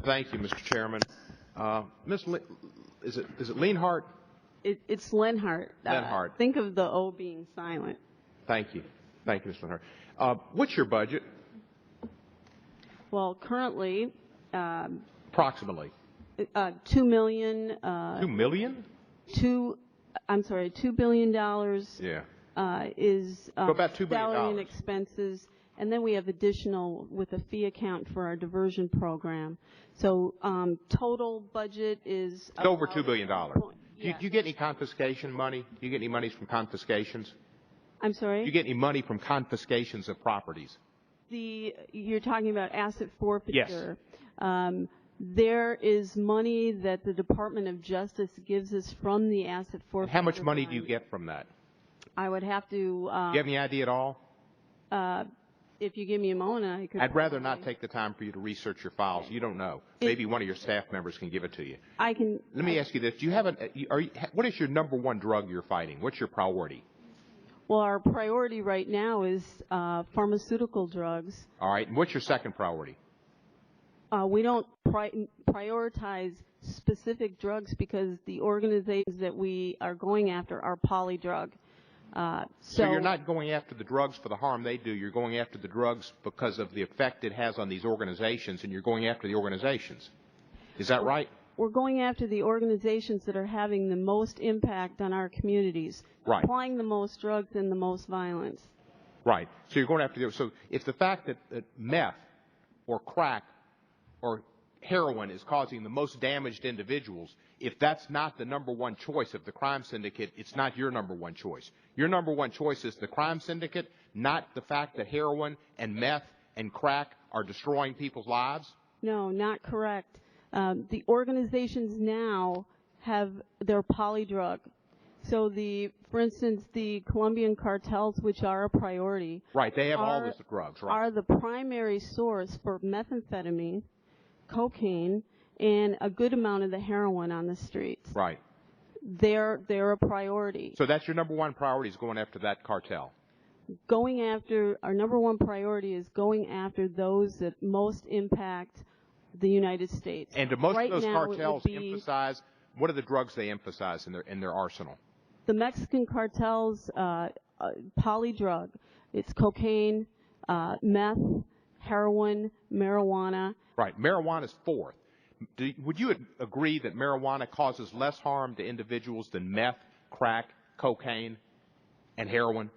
Thank you, Mr. Chairman. Is it Leonhart? It's Leonhart. Leonhart. Think of the O being silent. Thank you. Thank you, Ms. Leonhart. What's your budget? Well, currently, Approximately. $2 million. $2 million? $2 billion. Yeah. Is So about $2 billion. Salary and expenses, and then we have additional with a fee account for our diversion program. So total budget is It's over $2 billion. Yeah. Do you get any confiscation money? Do you get any monies from confiscations? I'm sorry? Do you get any money from confiscations of properties? You're talking about asset forfeiture. Yes. There is money that the Department of Justice gives us from the asset forfeiture. How much money do you get from that? I would have to. Do you have any idea at all? If you give me a moment, I could. I'd rather not take the time for you to research your files. You don't know. Maybe one of your staff members can give it to you. I can. Let me ask you this: do you have what is your number one drug you're fighting? What's your priority? Well, our priority right now is pharmaceutical drugs. All right. And what's your second priority? We don't prioritize specific drugs because the organizations that we are going after are polydrug. So you're not going after the drugs for the harm they do. You're going after the drugs because of the effect it has on these organizations, and you're going after the organizations. Is that right? We're going after the organizations that are having the most impact on our communities, right. Applying the most drugs and the most violence. Right. So you're going after so if the fact that meth or crack or heroin is causing the most damage to individuals, if that's not the number one choice of the crime syndicate, it's not your number one choice. Your number one choice is the crime syndicate, not the fact that heroin and meth and crack are destroying people's lives? No, not correct. The organizations now have their polydrug. So for instance, the Colombian cartels, which are a priority. Right, they have all these drugs, right. Are the primary source for methamphetamine, cocaine, and a good amount of the heroin on the streets. Right. They're a priority. So that's your number one priority is going after that cartel? Our number one priority is going after those that most impact the United States. And do most right of those now, cartels emphasize, what are the drugs they emphasize in their arsenal? The Mexican cartels, polydrug, it's cocaine, meth, heroin, marijuana. Right. Marijuana is fourth. Would you agree that marijuana causes less harm to individuals than meth, crack, cocaine, and heroin?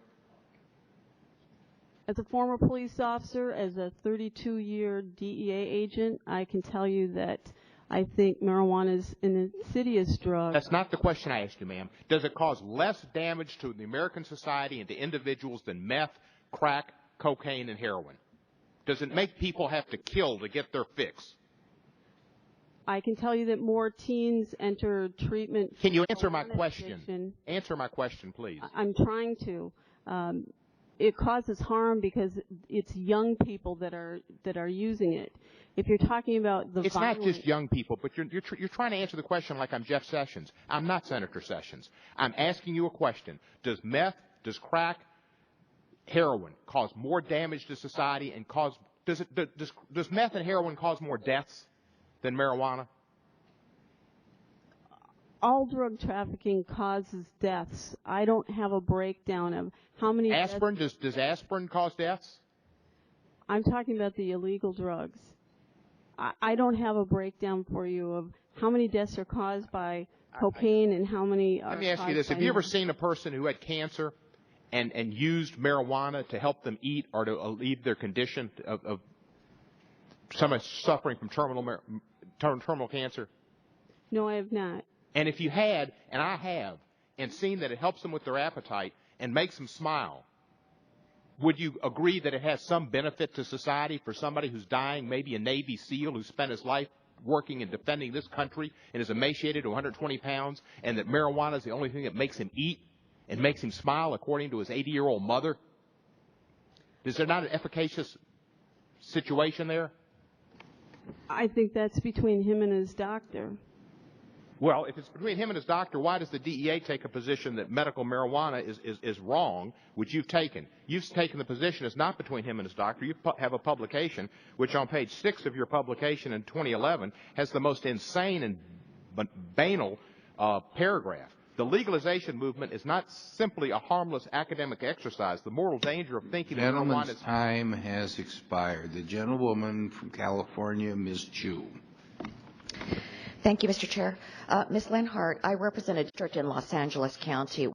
As a former police officer, as a 32-year DEA agent, I can tell you that I think marijuana is an insidious drug. That's not the question I asked you, ma'am. Does it cause less damage to the American society and to individuals than meth, crack, cocaine, and heroin? Does it make people have to kill to get their fix? I can tell you that more teens enter treatment. Can you answer my question? Answer my question, please. I'm trying to. It causes harm because it's young people that are using it. If you're talking about the it's not just young people, but you're trying to answer the question like I'm Jeff Sessions. I'm not Senator Sessions. I'm asking you a question. Does meth, does crack, heroin cause more damage to society and does meth and heroin cause more deaths than marijuana? All drug trafficking causes deaths. I don't have a breakdown of how many aspirin deaths. Does aspirin cause deaths? I'm talking about the illegal drugs. I don't have a breakdown for you of how many deaths are caused by cocaine and how many are. Let me ask you this. Have you ever seen a person who had cancer and used marijuana to help them eat or to alleviate their condition of someone suffering from terminal cancer? No, I have not. And if you had, and I have, and seen that it helps them with their appetite and makes them smile, would you agree that it has some benefit to society for somebody who's dying, maybe a Navy SEAL who spent his life working and defending this country and is emaciated to 120 pounds, and that marijuana is the only thing that makes him eat and makes him smile, according to his 80-year-old mother? Is there not an efficacious situation there? I think that's between him and his doctor. Well, if it's between him and his doctor, why does the DEA take a position that medical marijuana is wrong, which you've taken? You've taken the position it's not between him and his doctor. You have a publication, which on page 6 of your publication in 2011 has the most insane and banal paragraph. The legalization movement is not simply a harmless academic exercise. The moral danger of thinking that marijuana Gentleman's is... time has expired. The gentlewoman from California, Ms. Chu. Thank you, Mr. Chair. Ms. Leonhart, I represent a district in Los Angeles County